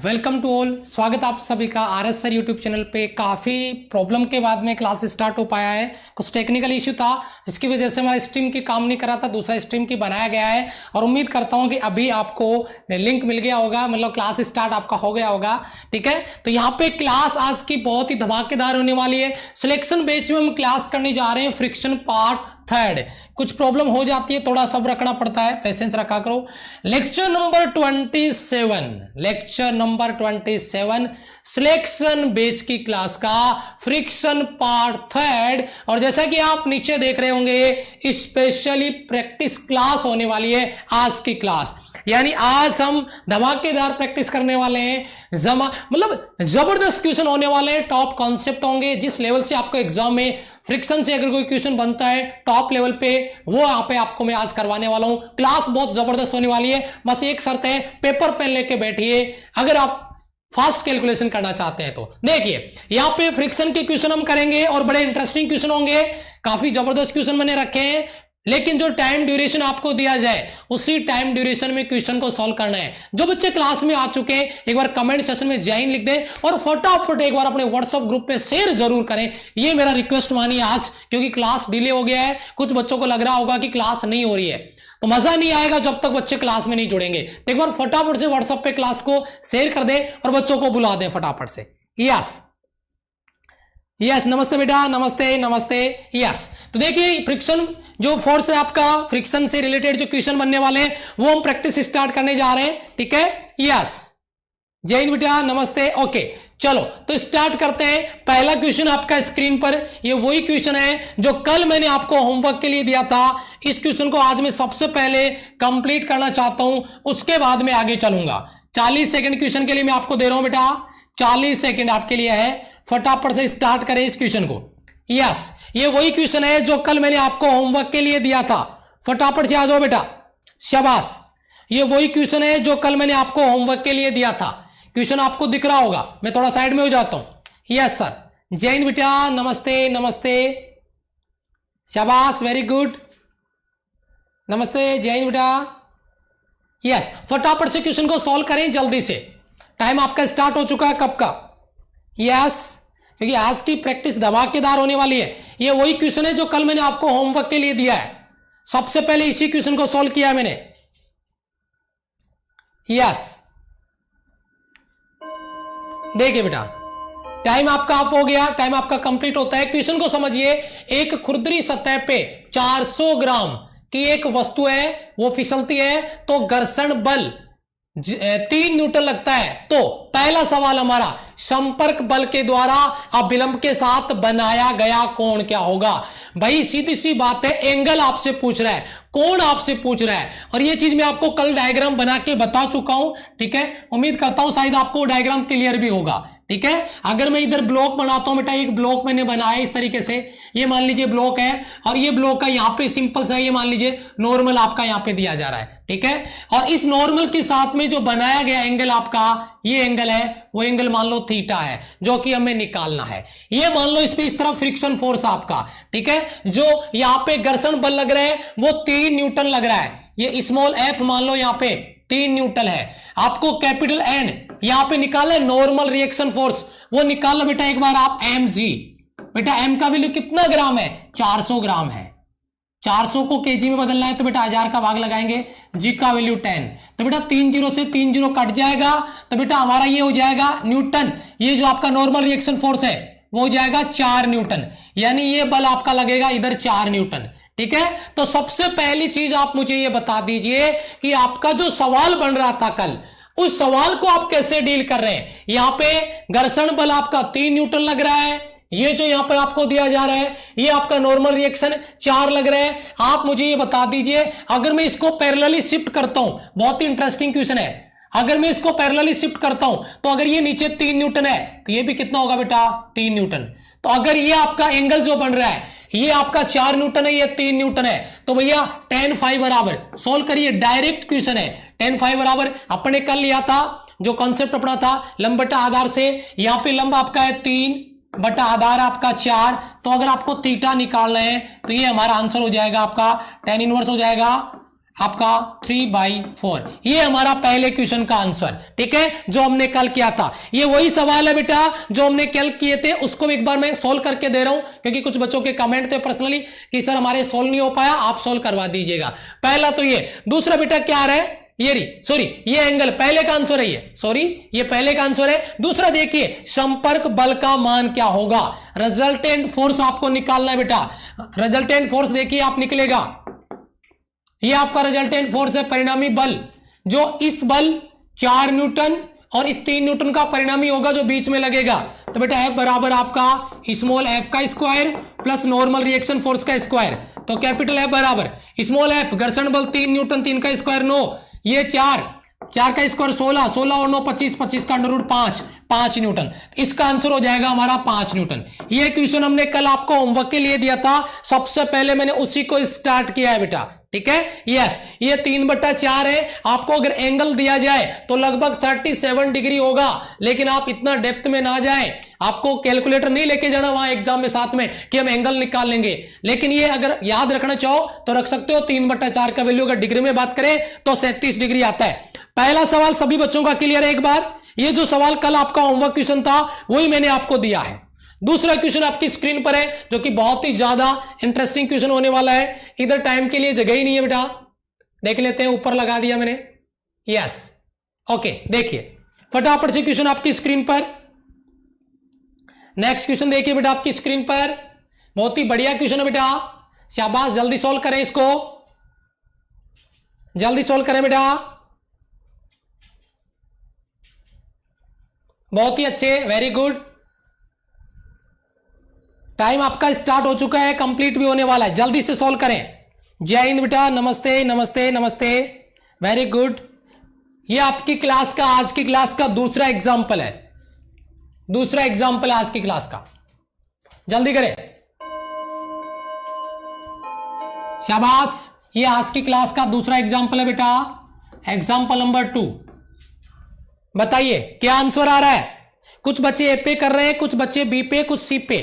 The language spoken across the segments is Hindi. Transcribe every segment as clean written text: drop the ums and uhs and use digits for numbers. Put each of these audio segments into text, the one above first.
Welcome to all. स्वागत आप सभी का आरएस सर यूट्यूब चैनल पे। काफ़ी प्रॉब्लम के बाद में क्लास स्टार्ट हो पाया है। कुछ टेक्निकल इश्यू था जिसकी वजह से हमारा स्ट्रीम की काम नहीं कर रहा था, दूसरा स्ट्रीम की बनाया गया है और उम्मीद करता हूं कि अभी आपको लिंक मिल गया होगा, मतलब क्लास स्टार्ट आपका हो गया होगा। ठीक है, तो यहाँ पे क्लास आज की बहुत ही धमाकेदार होने वाली है। सिलेक्शन बैच में हम क्लास करने जा रहे हैं फ्रिक्शन पार्ट थर्ड। कुछ प्रॉब्लम हो जाती है, थोड़ा सब रखना पड़ता है, पेशेंस रखा करो। लेक्चर नंबर 27 सिलेक्शन बेच की क्लास का फ्रिक्शन पार्ट थर्ड। और जैसा कि आप नीचे देख रहे होंगे, स्पेशली प्रैक्टिस क्लास होने वाली है आज की क्लास। यानी आज हम धमाकेदार प्रैक्टिस करने वाले हैं, मतलब जबरदस्त क्वेश्चन होने वाले हैं, टॉप कॉन्सेप्ट होंगे। जिस लेवल से आपको एग्जाम में फ्रिक्शन से अगर कोई क्वेश्चन बनता है टॉप लेवल पे, वो यहाँ पे आपको मैं आज करवाने वाला हूं। क्लास बहुत जबरदस्त होने वाली है, बस एक शर्त है, पेपर पेन लेके बैठिए अगर आप फास्ट कैलकुलेशन करना चाहते हैं तो। देखिए यहाँ पे फ्रिक्शन के क्वेश्चन हम करेंगे और बड़े इंटरेस्टिंग क्वेश्चन होंगे, काफी जबरदस्त क्वेश्चन मैंने रखे हैं। लेकिन जो टाइम ड्यूरेशन आपको दिया जाए उसी टाइम ड्यूरेशन में क्वेश्चन को सॉल्व करना है। जो बच्चे क्लास में आ चुके हैं एक बार कमेंट सेक्शन में जय हिंद लिख दें और फटाफट एक बार अपने व्हाट्सएप ग्रुप पे शेयर जरूर करें। ये मेरा रिक्वेस्ट मानिए आज, क्योंकि क्लास डिले हो गया है। कुछ बच्चों को लग रहा होगा कि क्लास नहीं हो रही है, तो मजा नहीं आएगा जब तक बच्चे क्लास में नहीं जुड़ेंगे। तो एक बार फटाफट से व्हाट्सएप पे क्लास को शेयर कर दें और बच्चों को बुला दें फटाफट से। यस नमस्ते बेटा, नमस्ते नमस्ते। यस, तो देखिए फ्रिक्शन जो फोर्स है आपका, फ्रिक्शन से रिलेटेड जो क्वेश्चन बनने वाले हैं वो हम प्रैक्टिस स्टार्ट करने जा रहे हैं। ठीक है, यस, जय हिंद बेटा, नमस्ते। ओके चलो तो स्टार्ट करते हैं। पहला क्वेश्चन आपका स्क्रीन पर, ये वही क्वेश्चन है जो कल मैंने आपको होमवर्क के लिए दिया था। इस क्वेश्चन को आज मैं सबसे पहले कंप्लीट करना चाहता हूं, उसके बाद में आगे चलूंगा। 40 सेकंड क्वेश्चन के लिए मैं आपको दे रहा हूं बेटा, 40 सेकंड आपके लिए है। फटाफट से स्टार्ट करें इस क्वेश्चन को। यस, ये वही क्वेश्चन है जो कल मैंने आपको होमवर्क के लिए दिया था। फटाफट से आ जाओ बेटा, शाबाश। ये वही क्वेश्चन है जो कल मैंने आपको होमवर्क के लिए दिया था। क्वेश्चन आपको दिख रहा होगा, मैं थोड़ा साइड में हो जाता हूं। यस सर, जय हिंद बेटा, नमस्ते नमस्ते, शाबाश, वेरी गुड, नमस्ते, जय हिंद बेटा। यस, फटाफट से क्वेश्चन को सॉल्व करें जल्दी से, टाइम आपका स्टार्ट हो चुका है कब का। यस, क्योंकि आज की प्रैक्टिस धमाकेदार होने वाली है। ये वही क्वेश्चन है जो कल मैंने आपको होमवर्क के लिए दिया है, सबसे पहले इसी क्वेश्चन को सॉल्व किया मैंने। यस, देखिए बेटा टाइम आपका ऑफ हो गया, टाइम आपका कंप्लीट होता है। क्वेश्चन को समझिए, एक खुरदरी सतह पे 400 ग्राम की एक वस्तु है, वो फिसलती है तो घर्षण बल 3 न्यूटन लगता है। तो पहला सवाल हमारा, संपर्क बल के द्वारा अभिलंब के साथ बनाया गया कोण क्या होगा। भाई सीधी सी बात है, एंगल आपसे पूछ रहा है, कोण आपसे पूछ रहा है। और ये चीज मैं आपको कल डायग्राम बना के बता चुका हूं। ठीक है, उम्मीद करता हूं शायद आपको डायग्राम क्लियर भी होगा। ठीक है, अगर मैं इधर ब्लॉक बनाता हूं बेटा, एक ब्लॉक मैंने बनाया इस तरीके से, ये मान लीजिए ब्लॉक है और ये ब्लॉक का यहाँ पे सिंपल सा ये मान लीजिए नॉर्मल आपका यहाँ पे दिया जा रहा है। ठीक है, और इस नॉर्मल के साथ में जो बनाया गया एंगल आपका, ये एंगल है, वो एंगल मान लो थीटा है, जो कि हमें निकालना है। ये मान लो इस पे इस तरह फ्रिक्शन फोर्स आपका, ठीक है, जो यहाँ पे घर्षण बल लग रहा है वो 3 न्यूटन लग रहा है। ये स्मॉल एफ मान लो यहाँ पे 3 न्यूटन है। आपको कैपिटल एन यहां पे निकाला है, नॉर्मल रिएक्शन फोर्स, वो निकाल लो बेटा एक बार आप, mg। बेटा m का वैल्यू कितना ग्राम है, 400 ग्राम है। 400 को केजी में बदलना है तो बेटा 1000 का भाग लगाएंगे, g का वैल्यू 10। तो बेटा 3 0 से 3 0 कट जाएगा, तो बेटा हमारा ये हो जाएगा न्यूटन। ये जो आपका नॉर्मल रिएक्शन फोर्स है वो हो जाएगा 4 न्यूटन, यानी ये बल आपका लगेगा इधर 4 न्यूटन। ठीक है, तो सबसे पहली चीज आप मुझे ये बता दीजिए कि आपका जो सवाल बन रहा था कल, उस सवाल को आप कैसे डील कर रहे हैं। यहां पे घर्षण बल आपका 3 न्यूटन लग रहा है, ये जो यहां पर आपको दिया जा रहा है ये आपका नॉर्मल रिएक्शन 4 लग रहा है। आप मुझे ये बता दीजिए, अगर मैं इसको पैरेलली शिफ्ट करता हूं, बहुत ही इंटरेस्टिंग क्वेश्चन है, अगर मैं इसको पैरेलली शिफ्ट करता हूं तो अगर ये नीचे 3 न्यूटन है तो ये भी कितना होगा बेटा, 3 न्यूटन। तो अगर ये आपका एंगल जो बन रहा है ये आपका 4 न्यूटन है, ये 3 न्यूटन है, तो भैया tan phi बराबर, सोल्व करिए, डायरेक्ट क्वेश्चन है। tan phi बराबर अपने कल लिया था, जो कॉन्सेप्ट अपना था लंब बटा आधार से, यहां पे लंब आपका है 3 बटा आधार आपका 4। तो अगर आपको थीटा निकालना है तो ये हमारा आंसर हो जाएगा आपका tan इनवर्स हो जाएगा आपका 3/4। ये हमारा पहले क्वेश्चन का आंसर, ठीक है, जो हमने कल किया था। ये वही सवाल है बेटा जो हमने कल किए थे, उसको एक बार मैं सोल्व करके दे रहा हूं, क्योंकि कुछ बच्चों के कमेंट थे पर्सनली कि सर हमारे सोल्व नहीं हो पाया, आप सोल्व करवा दीजिएगा। पहला तो ये। दूसरा बेटा क्या आ रहा है, ये एंगल पहले का आंसर है, ये पहले का आंसर है। दूसरा देखिए, संपर्क बल का मान क्या होगा, रिजल्टेंट फोर्स आपको निकालना है बेटा। रिजल्टेंट फोर्स देखिए आप निकलेगा, ये आपका रिजल्टेंट फोर्स है, परिणामी बल, जो इस बल 4 न्यूटन और इस 3 न्यूटन का परिणामी होगा जो बीच में लगेगा। तो बेटा F बराबर आपका स्मॉल f का square plus normal reaction force का स्क्वायर। तो कैपिटल F बराबर स्मॉल f घर्षण बल 3 न्यूटन, 3 का स्क्वायर 9, ये 4 का स्क्वायर 16, 16 और 9 25, 25 का अंडर रूट 5 न्यूटन। इसका आंसर हो जाएगा हमारा 5 न्यूटन। ये क्वेश्चन हमने कल आपको होमवर्क के लिए दिया था, सबसे पहले मैंने उसी को स्टार्ट किया है बेटा, ठीक है। यस, ये 3/4 है। आपको अगर एंगल दिया जाए तो लगभग 37 डिग्री होगा, लेकिन आप इतना डेप्थ में ना जाएं, आपको कैलकुलेटर नहीं लेके जाना वहां एग्जाम में साथ में कि हम एंगल निकाल लेंगे। लेकिन ये अगर याद रखना चाहो तो रख सकते हो। 3/4 का वैल्यू अगर डिग्री में बात करें तो 37 डिग्री आता है। पहला सवाल सभी बच्चों का क्लियर है एक बार। ये जो सवाल कल आपका होमवर्क क्वेश्चन था वही मैंने आपको दिया है। दूसरा क्वेश्चन आपकी स्क्रीन पर है, जो कि बहुत ही ज्यादा इंटरेस्टिंग क्वेश्चन होने वाला है। इधर टाइम के लिए जगह ही नहीं है बेटा, देख लेते हैं, ऊपर लगा दिया मैंने। यस, ओके, देखिए फटाफट से क्वेश्चन आपकी स्क्रीन पर। नेक्स्ट क्वेश्चन देखिए बेटा आपकी स्क्रीन पर, बहुत ही बढ़िया क्वेश्चन है बेटा, शाबाश, जल्दी सॉल्व करें इसको, जल्दी सॉल्व करें बेटा, बहुत ही अच्छे, वेरी गुड। टाइम आपका स्टार्ट हो चुका है, कंप्लीट भी होने वाला है, जल्दी से सॉल्व करें। जय हिंद बेटा, नमस्ते नमस्ते नमस्ते, वेरी गुड। ये आपकी क्लास का, आज की क्लास का दूसरा एग्जाम्पल है, दूसरा एग्जाम्पल है आज की क्लास का, जल्दी करें, शाबाश। ये आज की क्लास का दूसरा एग्जाम्पल है बेटा, एग्जाम्पल नंबर 2। बताइए क्या आंसर आ रहा है। कुछ बच्चे ए पे कर रहे हैं, कुछ बच्चे बी पे, कुछ सी पे,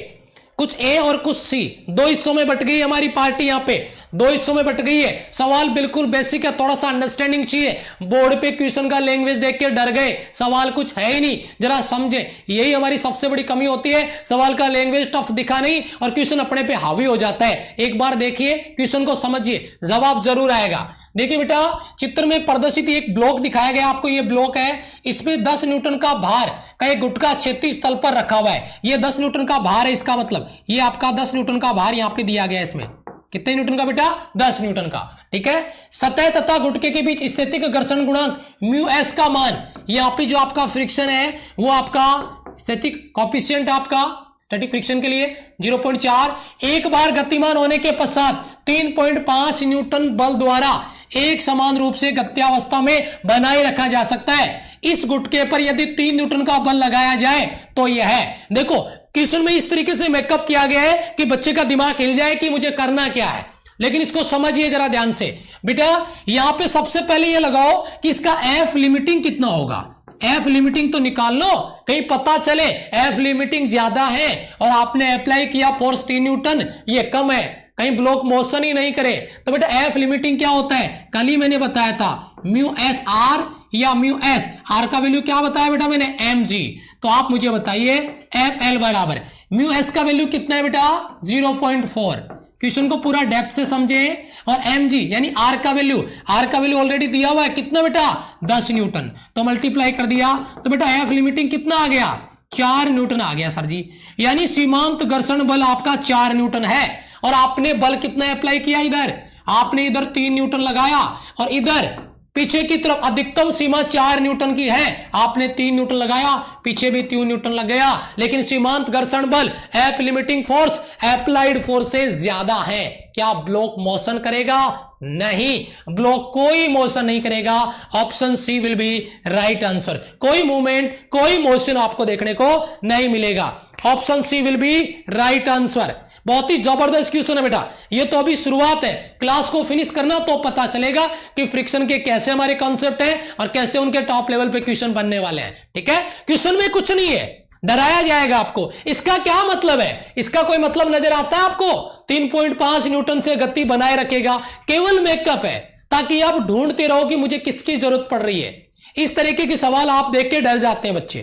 कुछ ए और कुछ सी। 2 हिस्सों में बट गई हमारी पार्टी, यहां पे 2 हिस्सों में बट गई है। सवाल बिल्कुल बेसिक है, थोड़ा सा अंडरस्टैंडिंग चाहिए। बोर्ड पे क्वेश्चन का लैंग्वेज देख के डर गए, सवाल कुछ है ही नहीं, जरा समझे। यही हमारी सबसे बड़ी कमी होती है, सवाल का लैंग्वेज टफ दिखा नहीं और क्वेश्चन अपने पे हावी हो जाता है। एक बार देखिए क्वेश्चन को, समझिए, जवाब जरूर आएगा। देखिए बेटा, चित्र में प्रदर्शित एक ब्लॉक दिखाया गया आपको, ये ब्लॉक है, इसमें 10 न्यूटन का भार का एक गुटका क्षैतिज तल पर रखा हुआ है। ये 10 न्यूटन का भार है, इसका मतलब ये आपका 10 न्यूटन का भार यहां पे दिया गया है। इसमें कितने न्यूटन का बेटा, 10 न्यूटन का, ठीक है। सतह तथा गुटके के बीच स्थैतिक घर्षण गुणांक μs का मान, यहाँ पे जो आपका फ्रिक्शन है वो आपका स्थैतिक कॉफिशिएंट आपका स्टैटिक फ्रिक्शन के लिए 0.4, एक बार गतिमान होने के पश्चात 3.5 न्यूटन बल द्वारा एक समान रूप से गत्यावस्था में बनाए रखा जा सकता है। इस गुटके पर यदि 3 न्यूटन का बल लगाया जाए तो यह है। देखो क्वेश्चन में इस तरीके से मेकअप किया गया है कि बच्चे का दिमाग हिल जाए कि मुझे करना क्या है, लेकिन इसको समझिए जरा ध्यान से बेटा। यहां पे सबसे पहले यह लगाओ कि इसका एफ लिमिटिंग कितना होगा। एफ लिमिटिंग तो निकाल लो, कहीं पता चले एफ लिमिटिंग ज्यादा है और आपने अप्लाई किया फोर्स 3 न्यूटन, ये कम है, कहीं ब्लॉक मोशन ही नहीं करे। तो बेटा एफ लिमिटिंग क्या होता है, कल ही मैंने बताया था, म्यू एस आर या म्यू एस, आर का वैल्यू क्या बताया बेटा मैंने, एम जी। तो आप मुझे बताइए एफ एल बराबर म्यू एस का वैल्यू कितना है बेटा, 0.4। क्वेश्चन को पूरा डेप्थ से समझे। और एम जी यानी आर का वैल्यू ऑलरेडी दिया हुआ है, कितना बेटा, 10 न्यूटन। तो मल्टीप्लाई कर दिया, तो बेटा एफ लिमिटिंग कितना आ गया, 4 न्यूटन आ गया सर जी। यानी सीमांत घर्षण बल आपका 4 न्यूटन है और आपने बल कितना अप्लाई किया, इधर आपने इधर 3 न्यूटन लगाया और इधर पीछे की तरफ अधिकतम सीमा 4 न्यूटन की है, आपने 3 न्यूटन लगाया, पीछे भी 3 न्यूटन लग गया। लेकिन सीमांत घर्षण बल F limiting force applied force से ज्यादा है। क्या ब्लॉक मोशन करेगा, नहीं, ब्लॉक कोई मोशन नहीं करेगा। Option C will be right answer. कोई मूवमेंट, कोई मोशन आपको देखने को नहीं मिलेगा। Option C will be right answer. बहुत ही जबरदस्त क्वेश्चन है बेटा, ये तो अभी शुरुआत है, क्लास को फिनिश करना तो पता चलेगा कि फ्रिक्शन के कैसे हमारे कॉन्सेप्ट हैं और कैसे उनके टॉप लेवल पे क्वेश्चन बनने वाले हैं। ठीक है, क्वेश्चन में कुछ नहीं है, डराया जाएगा आपको। इसका क्या मतलब है, इसका कोई मतलब नजर आता है आपको? 3.5 न्यूटन से गति बनाए रखेगा, केवल मेकअप है। ताकि आप ढूंढते रहो कि मुझे किसकी जरूरत पड़ रही है। इस तरीके के सवाल आप देख के डर जाते हैं बच्चे।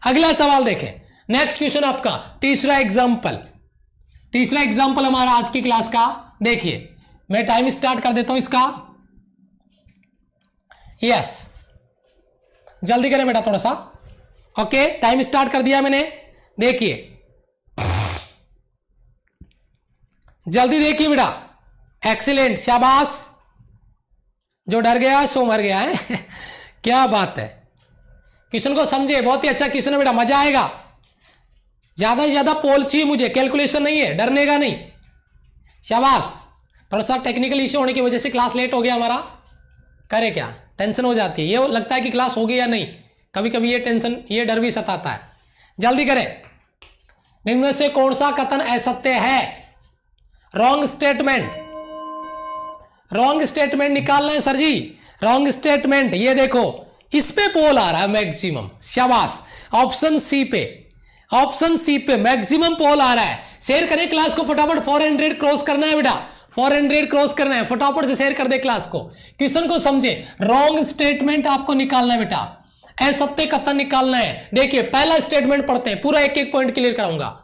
अगला सवाल देखें, नेक्स्ट क्वेश्चन आपका तीसरा एग्जाम्पल हमारा आज की क्लास का। देखिए मैं टाइम स्टार्ट कर देता हूं इसका। यस, जल्दी करें बेटा थोड़ा सा। ओके, टाइम स्टार्ट कर दिया मैंने। देखिए जल्दी देखिए बेटा। एक्सीलेंट, शाबाश। जो डर गया सो मर गया है क्या बात है। क्वेश्चन को समझे, बहुत ही अच्छा क्वेश्चन है बेटा, मजा आएगा। ज्यादा से ज्यादा पोल चाहिए मुझे, कैलकुलेशन नहीं है, डरने का नहीं। शाबाश। थोड़ा सा टेक्निकल इश्यू होने की वजह से क्लास लेट हो गया हमारा। करे क्या, टेंशन हो जाती है, ये लगता है कि क्लास होगी या नहीं। कभी कभी ये टेंशन, ये डर भी सताता है। जल्दी करें। इनमें से कौन सा कथन असत्य है? रॉन्ग स्टेटमेंट निकालना है सर जी। रॉन्ग स्टेटमेंट, ये देखो इस पे पोल आ रहा है मैक्सिमम। शाबाश। ऑप्शन सी पे मैक्सिमम पोल आ रहा है। शेयर करें क्लास को फटाफट। 400 क्रॉस करना है बेटा, 400 क्रॉस करना है। फटाफट से शेयर कर दे क्लास को। क्वेश्चन को समझे। रॉन्ग स्टेटमेंट आपको निकालना है बेटा, असत्य कथन निकालना है। देखिए पहला स्टेटमेंट पढ़ते हैं, पूरा एक एक पॉइंट क्लियर कराऊंगा।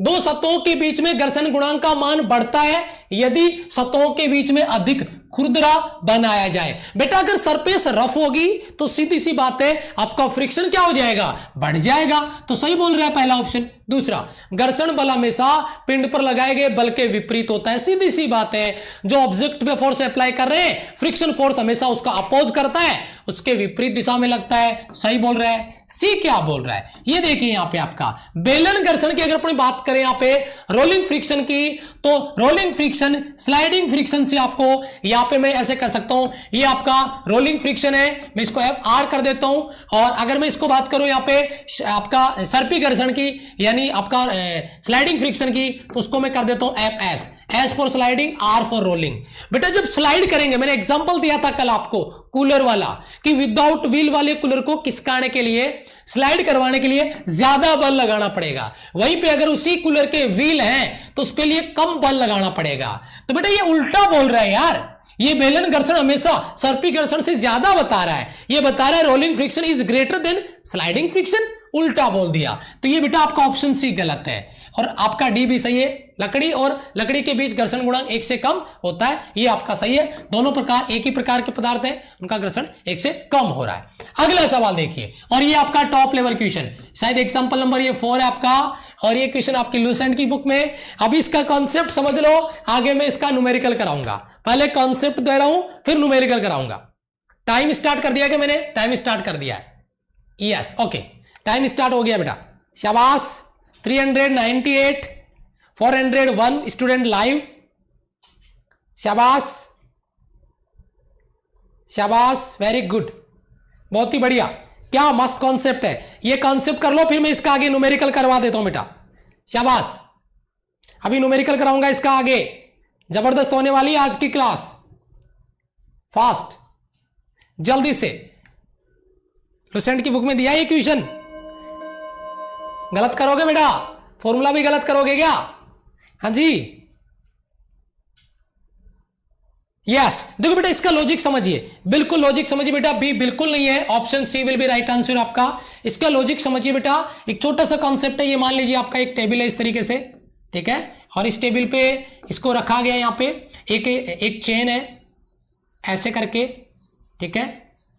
दो सतहों के बीच में घर्षण गुणांक का मान बढ़ता है यदि सतहों के बीच में अधिक खुरदरा बनाया जाए। बेटा अगर सरफेस रफ होगी तो सीधी सी बात है आपका फ्रिक्शन क्या हो जाएगा, बढ़ जाएगा। तो सही बोल रहा है पहला ऑप्शन। दूसरा, घर्षण बल हमेशा पिंड पर लगाए गए बल के विपरीत होता है। सीधी सी बात है, जो ऑब्जेक्ट पे फोर्स अप्लाई कर रहे हैं, फ्रिक्शन फोर्स हमेशा उसका अपोज करता है, उसके विपरीत दिशा में लगता है। सही बोल रहा है। सी क्या बोल रहा है, ये देखिए यहां पे आपका बेलन घर्षण की अगर अपनी बात करें यहां पे रोलिंग फ्रिक्शन की, तो रोलिंग फ्रिक्शन स्लाइडिंग फ्रिक्शन से आपको यहां पे मैं ऐसे कर सकता हूं, ये आपका रोलिंग फ्रिक्शन है, मैं इसको FR कर देता हूं। और अगर मैं इसको बात करूं यहां पे आपका सर्पी घर्षण की यानी आपका स्लाइडिंग फ्रिक्शन की, तो उसको मैं कर देता हूं FS। S for sliding, R for rolling. बेटा जब स्लाइड करेंगे, मैंने एग्जांपल दिया था कल आपको कूलर वाला, कि विदाउट व्हील वाले कूलर को खिसकाने के लिए, स्लाइड करवाने के लिए ज्यादा बल लगाना पड़ेगा। वहीं पे अगर उसी कूलर के व्हील हैं तो उसके लिए कम बल लगाना पड़ेगा। तो बेटा ये उल्टा बोल रहा है यार। ये बेलन घर्षण हमेशा सर्पी घर्षण से ज्यादा बता रहा है। ये बता रहा है rolling friction is greater than sliding friction. उल्टा बोल दिया। तो ये बेटा आपका ऑप्शन सी गलत है और आपका डी भी सही है। लकड़ी और लकड़ी के बीच घर्षण गुणांक 1 से कम होता है, ये आपका सही है। दोनों प्रकार एक ही प्रकार के पदार्थ हैं, उनका घर्षण 1 से कम हो रहा है। अगला सवाल देखिए, और ये आपका टॉप लेवल क्वेश्चन, शायद एग्जांपल नंबर ये 4 है आपका, और ये क्वेश्चन आपकी लूसेंट की बुक में। अभी इसका कॉन्सेप्ट समझ लो, आगे मैं इसका न्यूमेरिकल कराऊंगा। पहले कॉन्सेप्ट दे रहा हूं, फिर न्यूमेरिकल कराऊंगा। टाइम स्टार्ट कर दिया क्या मैंने? टाइम स्टार्ट कर दिया है। यस, ओके, टाइम स्टार्ट हो गया बेटा। शाबाश। 398, 401 स्टूडेंट लाइव। शाबाश शाबाश, वेरी गुड, बहुत ही बढ़िया। क्या मस्त कॉन्सेप्ट है। ये कॉन्सेप्ट कर लो, फिर मैं इसका आगे न्यूमेरिकल करवा देता हूं बेटा। शाबाश। अभी न्यूमेरिकल कराऊंगा इसका आगे। जबरदस्त होने वाली है आज की क्लास, फास्ट, जल्दी से। लूसेंट की बुक में दिया ये क्वेश्चन। गलत करोगे बेटा, फॉर्मूला भी गलत करोगे क्या? हाँ जी, यस। देखो बेटा इसका लॉजिक समझिए, बिल्कुल लॉजिक समझिए बेटा। बी बिल्कुल नहीं है, option C will be right answer आपका। इसका लॉजिक समझिए बेटा। एक छोटा सा कॉन्सेप्ट है, ये मान लीजिए आपका एक टेबल है इस तरीके से, ठीक है, और इस टेबल पे इसको रखा गया, यहां पे एक चेन है ऐसे करके, ठीक है,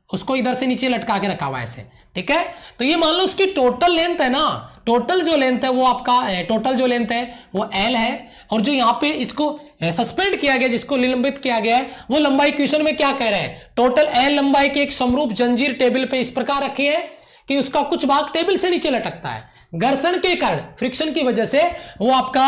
उसको इधर से नीचे लटका के रखा हुआ है ऐसे, ठीक है। तो ये मान लो उसकी टोटल लेंथ है ना, टोटल जो लेंथ है वो आपका टोटल जो लेंथ है वो L है, और जो यहाँ पे इसको सस्पेंड किया गया, जिसको निलंबित किया गया है, वो लंबाई क्वेश्चन में क्या कह रहे हैं, टोटल L लंबाई की एक समरूप जंजीर टेबल पे इस प्रकार रखी है कि उसका कुछ भाग टेबल से नीचे लटकता है। घर्षण के कारण, फ्रिक्शन की वजह से वो आपका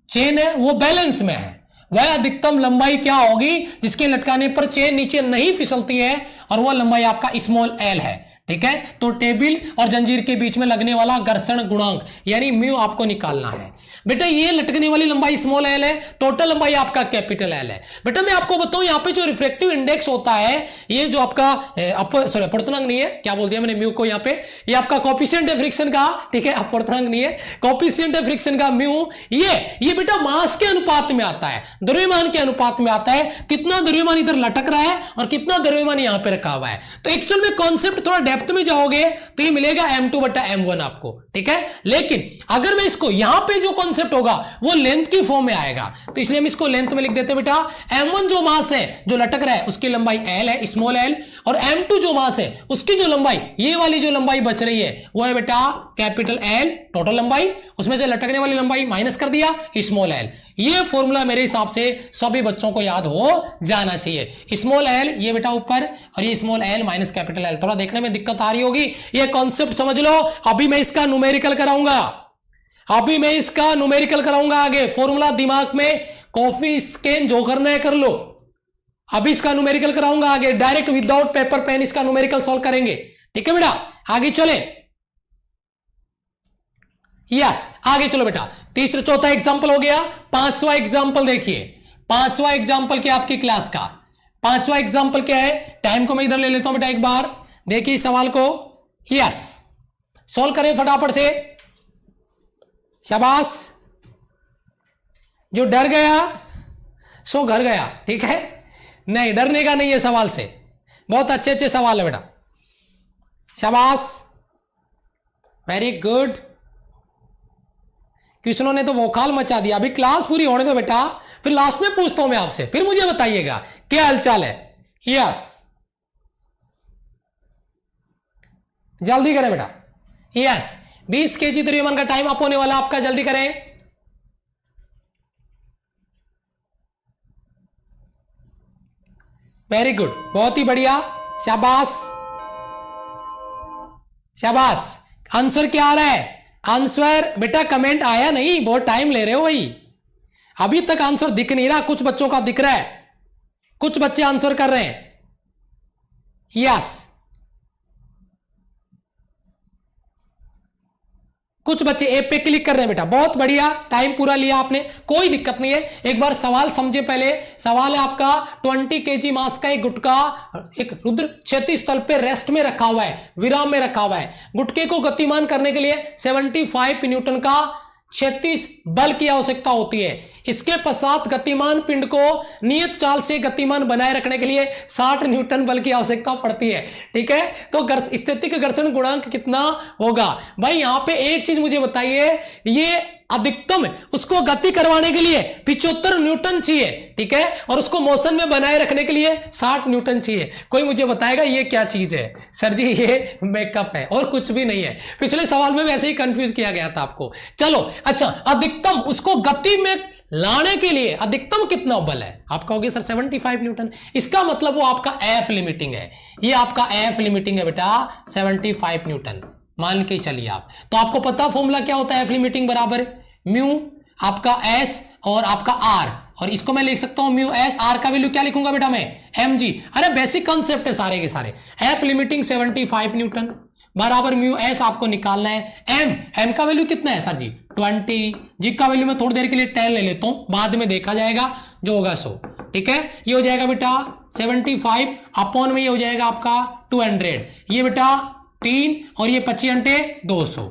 चेन है वो बैलेंस में है। वह अधिकतम लंबाई क्या होगी जिसके लटकाने पर चेन नीचे नहीं फिसलती है, और वह लंबाई आपका स्मॉल L है, ठीक है। तो टेबल और जंजीर के बीच में लगने वाला घर्षण गुणांक यानी म्यू आपको निकालना है। बेटा ये लटकने वाली लंबाई स्मॉल एल है, टोटल लंबाई आपका कैपिटल एल है। बेटा मैं आपको बताऊं यहां पे जो रिफ्रैक्टिव इंडेक्स होता है, ये जो आपका अपवर्तनांक नहीं है, क्या बोल दिया मैंने म्यू को, यहां पे ये आपका कोएफिशिएंट ऑफ फ्रिक्शन का, ठीक है, अपवर्तनांक नहीं है, कोएफिशिएंट ऑफ फ्रिक्शन का म्यू, ये बेटा मास के अनुपात में आता है, द्रव्यमान के अनुपात में आता है। कितना द्रव्यमान इधर लटक रहा है और कितना द्रव्यमान यहां पे रखा हुआ है। तो एक्चुअल में कॉन्सेप्ट थोड़ा डेप्थ में जाओगे तो ये मिलेगा m2 बटा m1 आपको, ठीक है। लेकिन अगर मैं इसको यहां पे जो कॉन्सेप्ट होगा वो लेंथ की फॉर्म में आएगा, तो इसलिए हम इसको लेंथ में लिख देते हैं बेटा। m1 जो मास है जो लटक रहा है उसकी लंबाई l है, स्मॉल l, और m2 जो मास है उसकी जो लंबाई, ये वाली जो लंबाई बच रही है वो है बेटा कैपिटल L, टोटल लंबाई, उसमें से लटकने वाली लंबाई माइनस कर दिया स्मॉल l। ये फॉर्मूला मेरे हिसाब से सभी बच्चों को याद हो जाना चाहिए। स्मॉल l ये बेटा ऊपर और ये small l minus capital L। थोड़ा देखने में दिक्कत आ रही होगी, ये कॉन्सेप्ट समझ लो। अभी मैं इसका न्यूमेरिकल कराऊंगा, आगे फॉर्मूला दिमाग में कॉपी स्कैन जो करना है कर लो। अभी इसका न्यूमेरिकल कराऊंगा आगे, डायरेक्ट विदाउट पेपर पेन इसका न्यूमेरिकल सॉल्व करेंगे, ठीक है बेटा। आगे चले, यस आगे चलो बेटा। तीसरा चौथा एग्जांपल हो गया, पांचवा एग्जांपल देखिए। पांचवा एग्जांपल क्या आपकी क्लास का, पांचवा एग्जांपल क्या है, टाइम को मैं इधर ले लेता हूं बेटा एक बार, देखिए सवाल को, यस सॉल्व करें फटाफट से, शाबाश। जो डर गया सो घर गया, ठीक है, नहीं डरने का नहीं है सवाल से, बहुत अच्छे अच्छे सवाल है बेटा, शाबाश, वेरी गुड। क्वेश्चनों ने तो वोकाल मचा दिया। अभी क्लास पूरी होने दो बेटा, फिर लास्ट में पूछता हूं मैं आपसे, फिर मुझे बताइएगा क्या हालचाल है। यस जल्दी करें बेटा, यस 20 kg द्रव्यमान का टाइम अप होने वाला आपका, जल्दी करें। वेरी गुड, बहुत ही बढ़िया, शाबाश शाबाश। आंसर क्या आ रहा है, आंसर बेटा कमेंट आया नहीं, बहुत टाइम ले रहे हो भाई, अभी तक आंसर दिख नहीं रहा। कुछ बच्चों का दिख रहा है, कुछ बच्चे आंसर कर रहे हैं, यस कुछ बच्चे ए पे क्लिक कर रहे हैं बेटा, बहुत बढ़िया, टाइम पूरा लिया आपने, कोई दिक्कत नहीं है। एक बार सवाल समझे पहले। सवाल है आपका 20 kg मास का एक गुटका एक रुद्र क्षैतिज तल पे रेस्ट में रखा हुआ है, विराम में रखा हुआ है। गुटके को गतिमान करने के लिए 75 न्यूटन का क्षैतिज बल की आवश्यकता होती है। इसके पश्चात गतिमान पिंड को नियत चाल से गतिमान बनाए रखने के लिए 60 न्यूटन बल की आवश्यकता पड़ती है, ठीक है। तो स्थितिक घर्षण गुणांक कितना होगा भाई, यहां पे एक चीज मुझे बताइए, ये अधिकतम उसको गति करवाने के लिए 75 न्यूटन चाहिए, ठीक है, और उसको मोशन में बनाए रखने के लिए 60 न्यूटन चाहिए। कोई मुझे बताएगा ये क्या चीज है? सर जी ये मेकअप है और कुछ भी नहीं है। पिछले सवाल में वैसे ही कंफ्यूज किया गया था आपको। चलो अच्छा, अधिकतम उसको गति में लाने के लिए अधिकतम कितना बल है? आप कहोगे सर 75 न्यूटन। इसका मतलब वो आपका एफ लिमिटिंग है, ये आपका एफ लिमिटिंग है बेटा 75 न्यूटन, मान के चलिए आप। तो आपको पता फॉर्मूला क्या होता है, एफ लिमिटिंग बराबर म्यू आपका एस और आपका आर, और इसको मैं लिख सकता हूं म्यू एस, आर का वैल्यू क्या लिखूंगा बेटा मैं, एम जी। अरे बेसिक कॉन्सेप्ट है सारे के सारे। एफ लिमिटिंग 75 न्यूटन बराबर म्यू एस आपको निकालना है। एम का वैल्यू कितना है सर जी 20, जी का वैल्यू मैं थोड़ी देर के लिए 10 ले लेता हूं, बाद में देखा जाएगा जो होगा सो, ठीक है। ये हो जाएगा बेटा 75 अपॉन में ये हो जाएगा आपका 200, ये बेटा 3 और ये 25 घंटे 200,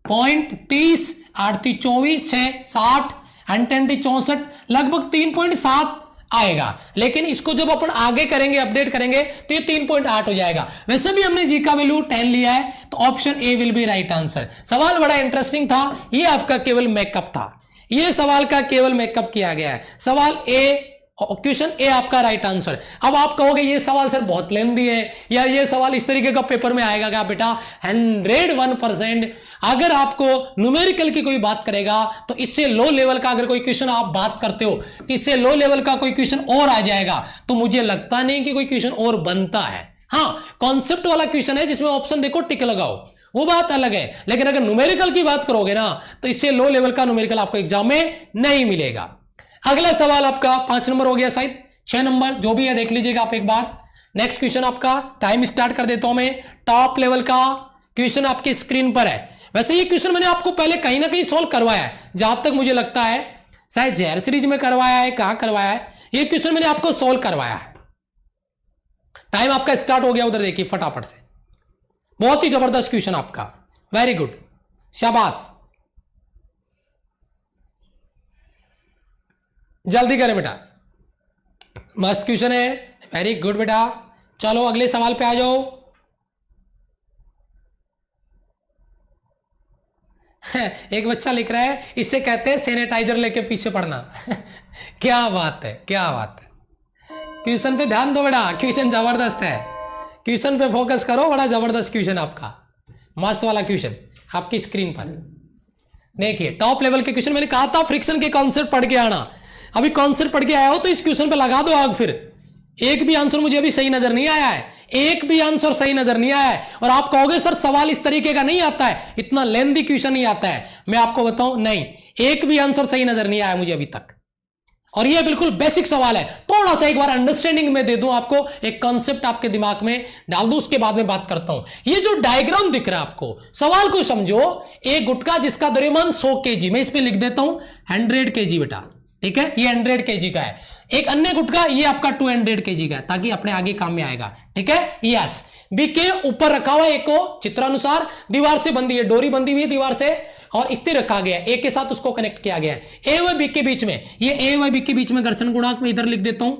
पॉइंट 30 8 24 6 60 64, लगभग 3.7 आएगा। लेकिन इसको जब अपन आगे करेंगे अपडेट करेंगे तो ये 3.8 हो जाएगा। वैसे भी हमने जी का वैल्यू 10 लिया है, तो option A will be right answer. सवाल बड़ा इंटरेस्टिंग था, ये आपका केवल मेकअप था, ये सवाल का केवल मेकअप किया गया है। सवाल ए, क्वेश्चन ए आपका राइट आंसर। अब आप कहोगे ये सवाल सर बहुत लेंथी है, या ये सवाल इस तरीके का पेपर में आएगा क्या? बेटा 101% अगर आपको न्यूमेरिकल की कोई बात करेगा तो इससे लो लेवल का अगर कोई क्वेश्चन आप बात करते हो तो इससे लो लेवल का कोई क्वेश्चन और आ जाएगा, तो मुझे लगता नहीं कि कोई क्वेश्चन और बनता है। हाँ, कॉन्सेप्ट वाला क्वेश्चन है जिसमें ऑप्शन देखो टिक लगाओ, वो बात अलग है। लेकिन अगर न्यूमेरिकल की बात करोगे ना तो इससे लो लेवल का न्यूमेरिकल आपको एग्जाम में नहीं मिलेगा। अगला सवाल आपका 5 नंबर हो गया, शायद 6 नंबर, जो भी है देख लीजिएगा आप एक बार। नेक्स्ट क्वेश्चन आपका, टाइम स्टार्ट कर देता हूं मैं। टॉप लेवल का क्वेश्चन आपकी स्क्रीन पर है। वैसे ये क्वेश्चन मैंने आपको पहले कहीं ना कहीं सॉल्व करवाया है, जहां तक मुझे लगता है शायद जेआर सीरीज में करवाया है, कहां करवाया है, ये क्वेश्चन मैंने आपको सॉल्व करवाया है। टाइम आपका स्टार्ट हो गया, उधर देखिए फटाफट से। बहुत ही जबरदस्त क्वेश्चन आपका, वेरी गुड, शाबाश, जल्दी करें बेटा, मस्त क्वेश्चन है, वेरी गुड बेटा। चलो अगले सवाल पे आ जाओ। एक बच्चा लिख रहा है, इससे कहते हैं सैनिटाइजर लेके पीछे पड़ना। क्या बात है, क्या बात है। क्वेश्चन पे ध्यान दो बेटा, क्वेश्चन जबरदस्त है, क्वेश्चन पे फोकस करो, बड़ा जबरदस्त क्वेश्चन आपका, मस्त वाला क्वेश्चन आपकी स्क्रीन पर देखिए। टॉप लेवल के क्वेश्चन, मैंने कहा था फ्रिक्शन के कॉन्सेप्ट पढ़ के आना। अभी कॉन्सेप्ट पढ़ के आया हो तो इस क्वेश्चन पे लगा दो आग। फिर एक भी आंसर मुझे अभी सही नजर नहीं आया है, एक भी आंसर सही नजर नहीं आया है। और आप कहोगे सर सवाल इस तरीके का नहीं आता है, इतना लेंथी क्वेश्चन नहीं आता है। मैं आपको बताऊं, नहीं, एक भी आंसर सही नजर नहीं आया मुझे अभी तक। और ये बिल्कुल बेसिक सवाल है, थोड़ा सा एक बार अंडरस्टैंडिंग में दे दूं आपको, एक कॉन्सेप्ट आपके दिमाग में डाल दूं, उसके बाद में बात करता हूं। ये जो डायग्राम दिख रहा है आपको, सवाल को समझो। एक गुटखा जिसका द्रव्यमान 100 kg, मैं इस पे लिख देता हूं 100 kg बेटा, ठीक है, ये 100 kg का है। एक अन्य गुटखा ये आपका 200 kg का है, ताकि अपने आगे काम में आएगा, ठीक है। यस, बी के ऊपर रखा हुआ एक को चित्रानुसार दीवार से बंधी है, डोरी बंधी हुई है दीवार से, और स्थिर रखा गया है, ए के साथ उसको कनेक्ट किया गया है। ए व बी के बीच में, ये ए व बी के बीच में घर्षण गुणांक में इधर लिख देता हूं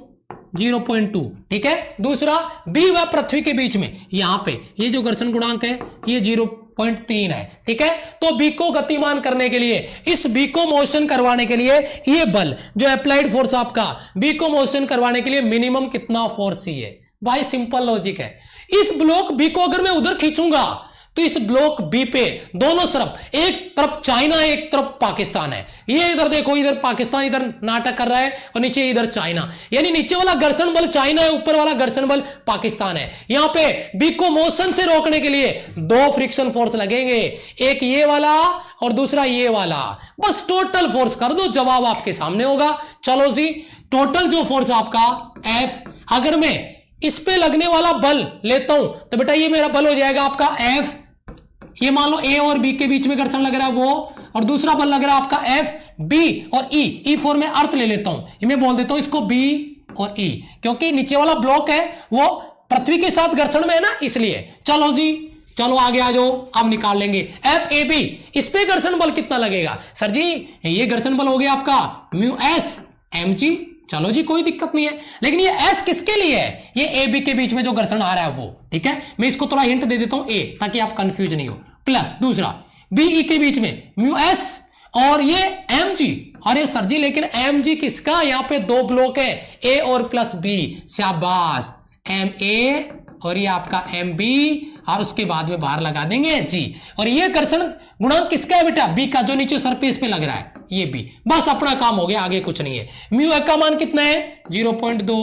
0.2, ठीक है। दूसरा, बी व पृथ्वी के बीच में, यहां पे ये जो घर्षण गुणांक है ये 0.3 है, ठीक है। तो बी को गतिमान करने के लिए, इस बी को मोशन करवाने के लिए, ये बल जो अप्लाइड फोर्स आपका बी को मोशन करवाने के लिए मिनिमम कितना फोर्स चाहिए? भाई सिंपल लॉजिक है। इस ब्लॉक बी को अगर मैं उधर खींचूंगा तो इस ब्लॉक बी पे दोनों तरफ, एक तरफ चाइना है, एक तरफ पाकिस्तान है। ये इधर देखो, इधर पाकिस्तान इधर नाटक कर रहा है और नीचे इधर चाइना, यानी नीचे वाला घर्षण बल चाइना है, ऊपर वाला घर्षण बल पाकिस्तान है। यहां पे बी को मोशन से रोकने के लिए दो फ्रिक्शन फोर्स लगेंगे, एक ये वाला और दूसरा ये वाला। बस टोटल फोर्स कर दो, जवाब आपके सामने होगा। चलो जी, टोटल जो फोर्स आपका एफ, अगर मैं इस पे लगने वाला बल लेता हूं तो बेटा ये मेरा बल हो जाएगा आपका एफ। ये मान लो ए और बी के बीच में घर्षण लग रहा है वो, और दूसरा बल लग रहा है आपका एफ, बी और ई फॉर में अर्थ ले लेता हूं, ये मैं बोल देता हूं इसको बी और ई, क्योंकि नीचे वाला ब्लॉक है वो पृथ्वी के साथ घर्षण में है ना, इसलिए। चलो जी, चलो आगे आ जाओ, अब निकाल लेंगे एफ ए बी। इस पे घर्षण बल कितना लगेगा? सर जी ये घर्षण बल हो गया आपका म्यू एस एम जी। चलो जी, कोई दिक्कत नहीं है, लेकिन ये एस किसके लिए है? ये ए बी के बीच में जो घर्षण आ रहा है वो, ठीक है। मैं इसको थोड़ा हिंट दे देता हूं ए, ताकि आप कंफ्यूज नहीं हो। प्लस दूसरा बी ई के बीच में म्यू एस और ये एम जी। अरे सर जी लेकिन एम जी किसका? यहां पे दो ब्लॉक है, ए और प्लस बी। शाबाश, एम ए और ये आपका एम बी, और उसके बाद में बाहर लगा देंगे जी। और ये घर्षण गुणांक किसका है बेटा? बी का, जो नीचे सरफेस पे लग रहा है ये बी। बस अपना काम हो गया, आगे कुछ नहीं है। म्यू ए का मान कितना है? 0.2।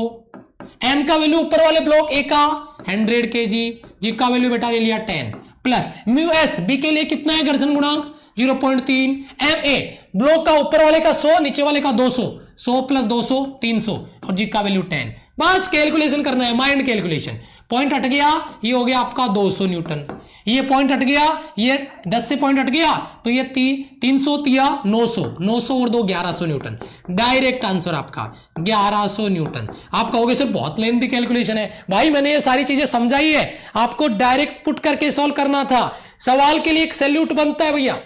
एम का वैल्यू ऊपर वाले ब्लॉक ए का 100 kg, जी का वैल्यू बेटा ले लिया 10, प्लस म्यू एस बी के लिए कितना है घर्षण गुणांक? 0.3। एम ए ब्लॉक का ऊपर वाले का 100, नीचे वाले का 200, 100 प्लस 200 300, और जी का वैल्यू 10। बस कैलकुलेशन करना है, माइंड कैलकुलेशन। पॉइंट हट गया, ये हो गया आपका 200 न्यूटन। ये पॉइंट हट गया, ये 10 से पॉइंट हट गया तो ये 300 तिया 900, 900 और 2 1100 न्यूटन। डायरेक्ट आंसर आपका 1100 न्यूटन। आप कहोगे सर बहुत लेंथी कैलकुलेशन है। भाई मैंने ये सारी चीजें समझाई है, आपको डायरेक्ट पुट करके सॉल्व करना था। सवाल के लिए एक सैल्यूट बनता है भैया,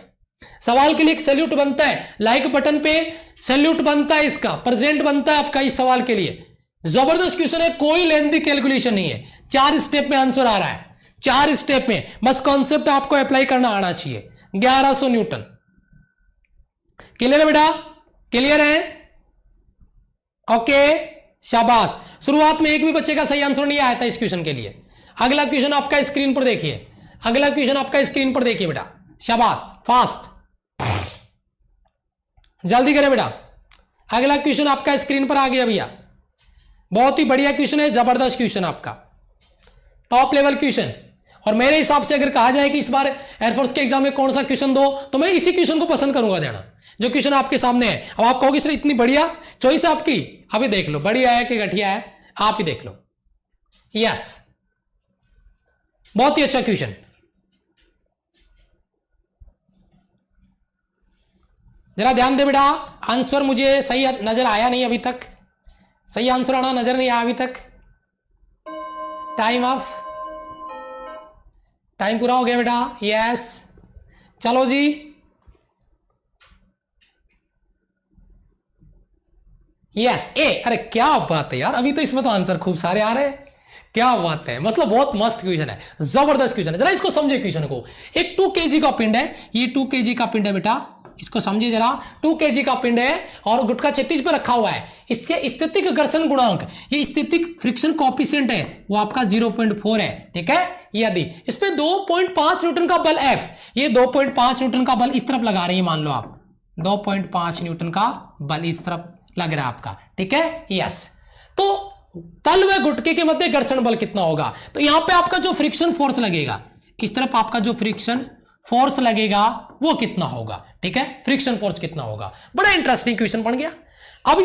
सवाल के लिए एक सैल्यूट बनता है, लाइक बटन पे सैल्यूट बनता है, इसका प्रेजेंट बनता है आपका इस सवाल के लिए। जबरदस्त क्वेश्चन है, कोई लेंथी कैलकुलेशन नहीं है, 4 स्टेप में आंसर आ रहा है, 4 स्टेप में। बस कॉन्सेप्ट आपको अप्लाई करना आना चाहिए। 1100 न्यूटन। क्लियर है बेटा? क्लियर है? ओके, शाबाश। शुरुआत में एक भी बच्चे का सही आंसर नहीं आया था इस क्वेश्चन के लिए। अगला क्वेश्चन आपका स्क्रीन पर देखिए, अगला क्वेश्चन आपका स्क्रीन पर देखिए बेटा, शाबाश, फास्ट, जल्दी करें बेटा। अगला क्वेश्चन आपका स्क्रीन पर आ गया भैया, बहुत ही बढ़िया क्वेश्चन है, जबरदस्त क्वेश्चन आपका, टॉप लेवल क्वेश्चन। और मेरे हिसाब से अगर कहा जाए कि इस बार एयरफोर्स के एग्जाम में कौन सा क्वेश्चन दो, तो मैं इसी क्वेश्चन को पसंद करूंगा देना, जो क्वेश्चन आपके सामने है। अब आप कहोगे सर इतनी बढ़िया चॉइस है आपकी, अभी देख लो बढ़िया है कि घटिया है, आप ही देख लो। यस, बहुत ही अच्छा क्वेश्चन। जरा ध्यान दे बेटा, आंसर मुझे सही नजर आया नहीं अभी तक, सही आंसर आना नजर नहीं आया अभी तक। टाइम ऑफ, टाइम पूरा हो गया बेटा। यस, चलो जी, यस ए। अरे क्या बात है यार, अभी तो इसमें तो आंसर खूब सारे आ रहे हैं, क्या बात है, मतलब बहुत मस्त क्वेश्चन है, जबरदस्त क्वेश्चन है। जरा इसको समझे क्वेश्चन को। एक 2 kg का पिंड है, ये 2 kg का पिंड है बेटा, इसको समझिए जरा। 2 kg का पिंड है और गुटका क्षैतिज पे रखा हुआ है। इसके स्थितिक घर्षण गुणांक, ये स्थितिक फ्रिक्शन कोएफिशिएंट है, वो आपका 0.4 है, ठीक है। यदि इस पे 2.5 न्यूटन का बल F, ये 2.5 न्यूटन का बल इस तरफ लगा रही है, मान लो आप 2.5 न्यूटन का बल इस तरफ लग रहा है आपका, ठीक है। यस, तो तल व गुटके के मध्य घर्षण बल कितना होगा? तो यहां पे आपका जो फ्रिक्शन फोर्स लगेगा, इस तरफ आपका जो फ्रिक्शन फोर्स लगेगा वो कितना होगा, ठीक है। फ्रिक्शन फोर्स कितना होगा, बड़ा इंटरेस्टिंग क्वेश्चन बन गया। अब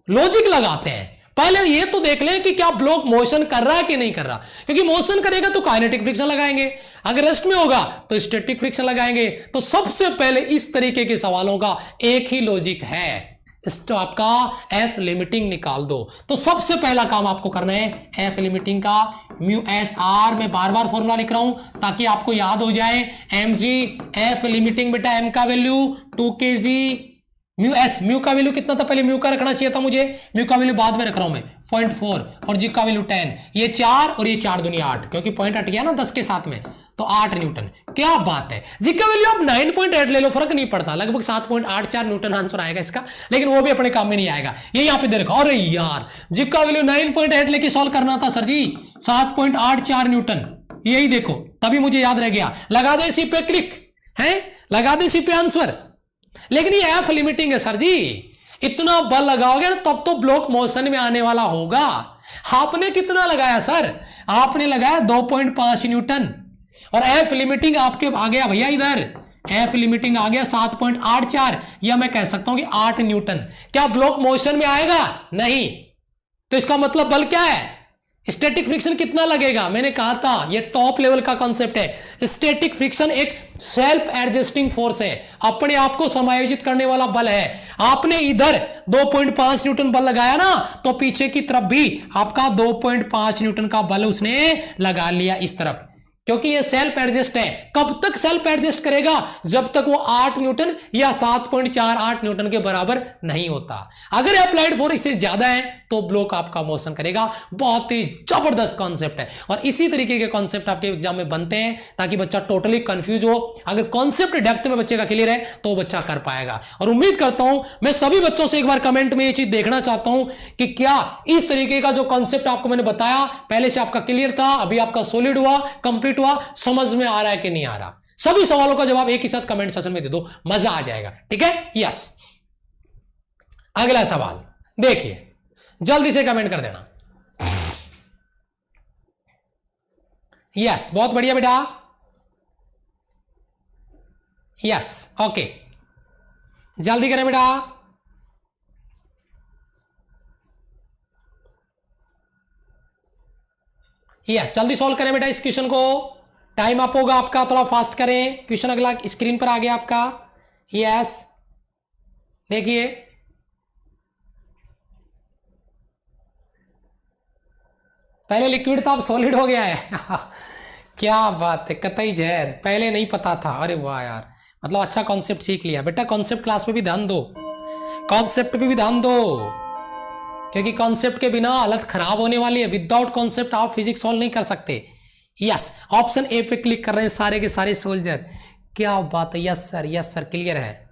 लॉजिक लगाते हैं, पहले ये तो देख लें कि क्या ब्लॉक मोशन कर रहा है कि नहीं कर रहा, क्योंकि मोशन करेगा तो काइनेटिक फ्रिक्शन लगाएंगे, अगर रेस्ट में होगा तो स्टैटिक फ्रिक्शन लगाएंगे। तो सबसे पहले इस तरीके के सवालों का एक ही लॉजिक है, तो आपका एफ लिमिटिंग निकाल दो। तो सबसे पहला काम आपको करना है एफ लिमिटिंग का म्यू एस आर, मैं बार बार फॉर्मूला लिख रहा हूं ताकि आपको याद हो जाए। एम जी एफ लिमिटिंग बेटा, एम का value 2 kg, mu S, mu का वैल्यू कितना था, पहले म्यू का रखना चाहिए था मुझे, म्यू का वैल्यू बाद में रख रहा हूं मैं 0.4, और जी का वैल्यू 10, ये 4 और ये 4 दूनी 8, क्योंकि पॉइंट हट गया ना 10 के साथ में, तो 8 न्यूटन। क्या बात है, जी का वैल्यू आप 9.8 ले लो, फर्क नहीं पड़ता, लगभग 7.84 न्यूटन आंसर आएगा इसका, लेकिन वो भी अपने काम में नहीं आएगा। ये यहां पे दे रखा, अरे यार जी का वैल्यू 9.8 लेके सॉल्व करना था सर जी, 7.84 न्यूटन, यही देखो, तभी मुझे याद रह गया। लगा दे इसी पे क्लिक, है लगा दे इसी पे आंसर। लेकिन ये एफ लिमिटिंग है सर जी, इतना बल लगाओगे ना तब तो ब्लॉक मोशन में आने वाला होगा। आपने कितना लगाया सर, आपने लगाया 2.5 न्यूटन, और एफ लिमिटिंग आपके आ गया भैया इधर, एफ लिमिटिंग आ गया 7.84, या मैं कह सकता हूं कि 8 न्यूटन। क्या ब्लॉक मोशन में आएगा? नहीं। तो इसका मतलब बल क्या है, स्टैटिक फ्रिक्शन कितना लगेगा? मैंने कहा था ये टॉप लेवल का कॉन्सेप्ट है। स्टैटिक फ्रिक्शन एक सेल्फ एडजस्टिंग फोर्स है, अपने आप को समायोजित करने वाला बल है। आपने इधर 2.5 न्यूटन बल लगाया ना, तो पीछे की तरफ भी आपका 2.5 न्यूटन का बल उसने लगा लिया इस तरफ, क्योंकि ये सेल्फ एडजस्ट है। कब तक सेल्फ एडजस्ट करेगा? जब तक वो 8 न्यूटन या 7.48 न्यूटन के बराबर नहीं होता। अगर अप्लाइड फोर्स इससे ज्यादा है तो ब्लॉक आपका मोशन करेगा। बहुत ही जबरदस्त कॉन्सेप्ट है, और इसी तरीके के कॉन्सेप्ट आपके एग्जाम में बनते हैं ताकि बच्चा टोटली कंफ्यूज हो। अगर कॉन्सेप्ट डेप्थ में बच्चे का क्लियर है तो बच्चा कर पाएगा। और उम्मीद करता हूं, मैं सभी बच्चों से एक बार कमेंट में ये चीज देखना चाहता हूं कि क्या इस तरीके का जो कॉन्सेप्ट आपको मैंने बताया पहले से आपका क्लियर था, अभी आपका सॉलिड हुआ, कंप्लीट हुआ, समझ में आ रहा है कि नहीं आ रहा? सभी सवालों का जवाब एक ही साथ कमेंट सेक्शन में दे दो, मजा आ जाएगा, ठीक है। यस, अगला सवाल देखिए, जल्दी से कमेंट कर देना। यस, बहुत बढ़िया बेटा, यस, ओके, जल्दी करें बेटा। यस, जल्दी सॉल्व करें बेटा इस क्वेश्चन को, टाइम अप होगा आपका, थोड़ा फास्ट करें। क्वेश्चन अगला स्क्रीन पर आ गया आपका। यस, देखिए, पहले लिक्विड था अब सॉलिड हो गया है क्या बात है, कतई जहर, पहले नहीं पता था। अरे वाह यार, मतलब अच्छा कॉन्सेप्ट सीख लिया बेटा। कॉन्सेप्ट क्लास में भी ध्यान दो, कॉन्सेप्ट पे भी ध्यान दो, क्योंकि कॉन्सेप्ट के बिना हालत खराब होने वाली है। विदाउट कॉन्सेप्ट आप फिजिक्स सॉल्व नहीं कर सकते। यस, ऑप्शन ए पे क्लिक कर रहे हैं सारे के सारे सोल्जर, क्या बात है। यस सर, क्लियर है,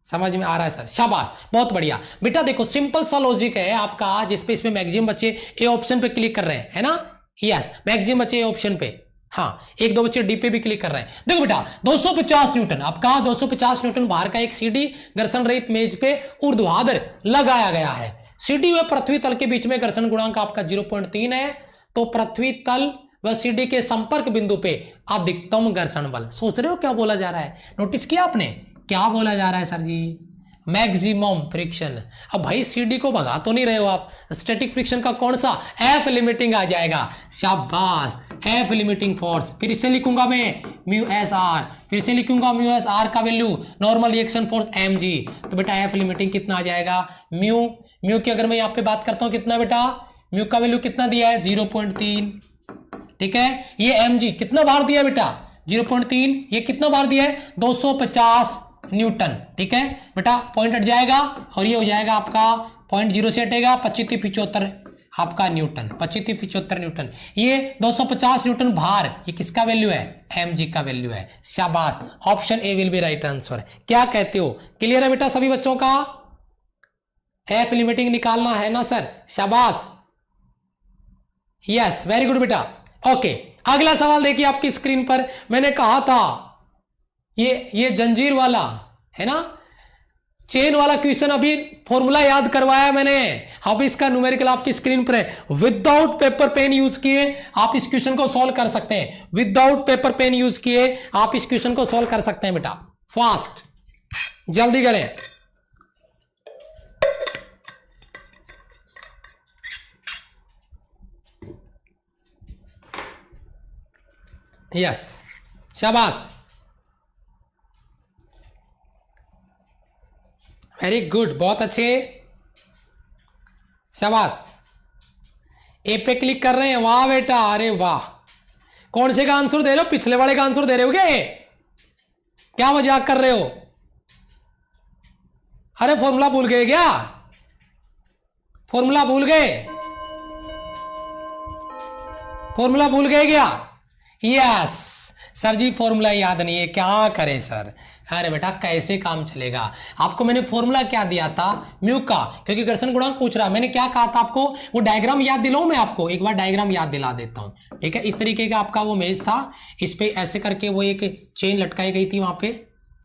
समझ में आ रहा है सर, शाबाश, बहुत बढ़िया बेटा। देखो सिंपल सा लॉजिक है आपका, जिसपे इसमें मैक्सिमम बच्चे ए ऑप्शन पे क्लिक कर रहे हैं, है ना। यस, मैक्सिमम बच्चे ए ऑप्शन पे, हाँ, 1-2 बच्चे डी पे भी क्लिक कर रहे हैं। देखो बेटा 250 न्यूटन आपका, 250 न्यूटन बाहर का एक सीडी घर्षण रहित मेज पे ऊर्ध्वाधर लगाया गया है। सीडी व पृथ्वी तल के बीच में घर्षण गुणांक आपका 0.3 है। तो पृथ्वी तल व सीडी के संपर्क बिंदु पे अधिकतम घर्षण बल, सोच रहे हो क्या बोला जा रहा है? नोटिस किया आपने क्या बोला जा रहा है सर जी? Maximum friction. अब भाई सीडी को भगा तो नहीं रहे हो आप, स्टैटिक फ्रिक्शन का कौन सा, एफ लिमिटिंग आ जाएगा। शाबाश, एफ लिमिटिंग फोर्स। फिर से लिखूंगा मैं म्यू एस आर, फिर से लिखूंगा म्यू एस आर का value normal reaction force M G. तो बेटा एफ लिमिटिंग कितना आ जाएगा, म्यू की अगर मैं यहाँ पे बात करता हूँ कितना बेटा, म्यू का वैल्यू कितना दिया है 0.3, ठीक है। ये एम जी कितना बार दिया बेटा 0.3, ये कितना बार दिया है 250 न्यूटन, ठीक है बेटा। पॉइंट हट जाएगा और ये हो जाएगा आपका 0.0 से हटेगा 2575 आपका न्यूटन, 2575 न्यूटन। ये 250 न्यूटन भार, ये किसका वैल्यू है, एम जी का वैल्यू है। शाबाश, option A will be right answer. क्या कहते हो, क्लियर है बेटा सभी बच्चों का, एफ लिमिटिंग निकालना है ना सर, शाबाश, यस वेरी गुड बेटा। ओके, अगला सवाल देखिए आपकी स्क्रीन पर, मैंने कहा था ये जंजीर वाला है ना, चेन वाला क्वेश्चन अभी फॉर्मूला याद करवाया मैंने, अब इसका न्यूमेरिकल आपकी स्क्रीन पर है। विदाउट पेपर पेन यूज किए आप इस क्वेश्चन को सॉल्व कर सकते हैं, विदाउट पेपर पेन यूज किए आप इस क्वेश्चन को सॉल्व कर सकते हैं बेटा। फास्ट, जल्दी करें। यस, शाबाश, वेरी गुड, बहुत अच्छे, शाबाश। ए पे क्लिक कर रहे हैं, वाह बेटा, अरे वाह। कौन से का आंसर दे रहे हो, पिछले वाले का आंसर दे रहे हो क्या मजाक कर रहे हो, अरे फॉर्मूला भूल गए क्या, फॉर्मूला भूल गए, फॉर्मूला भूल गए क्या, यस सर जी फॉर्मूला याद नहीं है, क्या करें सर। अरे बेटा कैसे काम चलेगा, आपको मैंने फॉर्मूला क्या दिया था, म्यू का, क्योंकि घर्षण गुणांक पूछ रहा, मैंने क्या कहा था आपको, वो डायग्राम याद दिलाऊं मैं आपको, एक बार डायग्राम याद दिला देता हूं, ठीक है। इस तरीके का आपका वो मेज था, इस पे ऐसे करके वो एक चेन लटकाई गई थी वहां पे,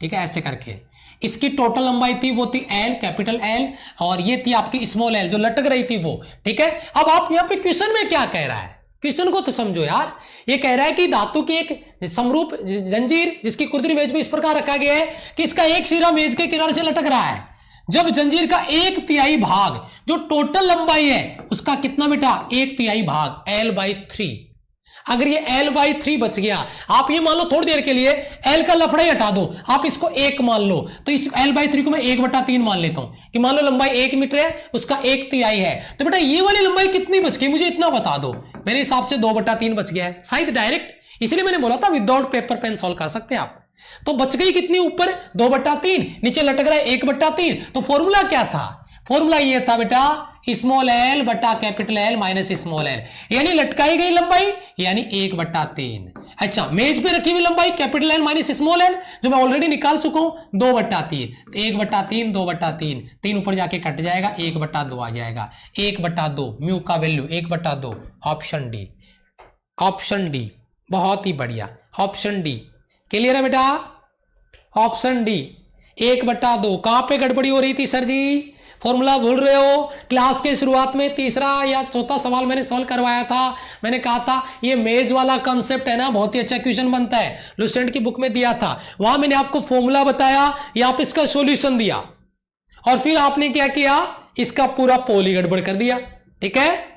ठीक है, ऐसे करके। इसकी टोटल लंबाई थी वो थी एल, कैपिटल एल, और ये थी आपकी स्मॉल एल जो लटक रही थी वो, ठीक है। अब आप यहाँ पे क्वेश्चन में क्या कह रहा है, क्वेश्चन को तो समझो यार। ये कह रहा है कि धातु की एक समरूप जंजीर जिसकी खुरदरी मेज में इस प्रकार रखा गया है कि इसका एक सिरा मेज के किनारे से लटक रहा है, जब जंजीर का 1/3 भाग जो टोटल लंबाई है उसका कितना बेटा 1/3 भाग L/3, अगर ये L/3 बच गया, आप ये मान लो थोड़ी देर के लिए L का लफड़ा ही हटा दो, आप इसको 1 मान लो, तो इस L/3 को मैं 1/3 मान लेता हूं कि मान लो लंबाई 1 मीटर है, उसका 1/3 है, तो बेटा ये वाली लंबाई कितनी बच गई मुझे इतना बता दो। मेरे हिसाब से 2/3 बच गया है, शायद डायरेक्ट, इसलिए मैंने बोला था विदाउट पेपर पेन सॉल्व कर सकते हैं आप। तो बच गई कितनी, ऊपर 2/3, नीचे लटक रहा है 1/3, तो फॉर्मूला क्या था, फॉर्मूला ये था बेटा स्मॉल एल बटा capital L minus small L, यानी लटकाई गई लंबाई यानी 1/3। अच्छा, मेज पे रखी हुई लंबाई capital L minus small L जो मैं ऑलरेडी निकाल चुका हूं 2/3, तो 1/3 2/3, 3 ऊपर जाके कट जाएगा 1/2 आ जाएगा, 1/2 म्यू का value 1/2, option D, option D, बहुत ही बढ़िया, ऑप्शन डी क्लियर है बेटा, ऑप्शन डी 1/2। कहां पे गड़बड़ी हो रही थी सर जी, फॉर्मूला भूल रहे हो, क्लास के शुरुआत में तीसरा या चौथा सवाल मैंने सॉल्व करवाया था, मैंने कहा था ये मेज वाला कॉन्सेप्ट है ना, बहुत ही अच्छा क्वेश्चन बनता है, लुसेंट की बुक में दिया था, वहां मैंने आपको फॉर्मूला बताया, यहाँ पे इसका सॉल्यूशन दिया, और फिर आपने क्या किया, इसका पूरा पोल ही गड़बड़ कर दिया, ठीक है।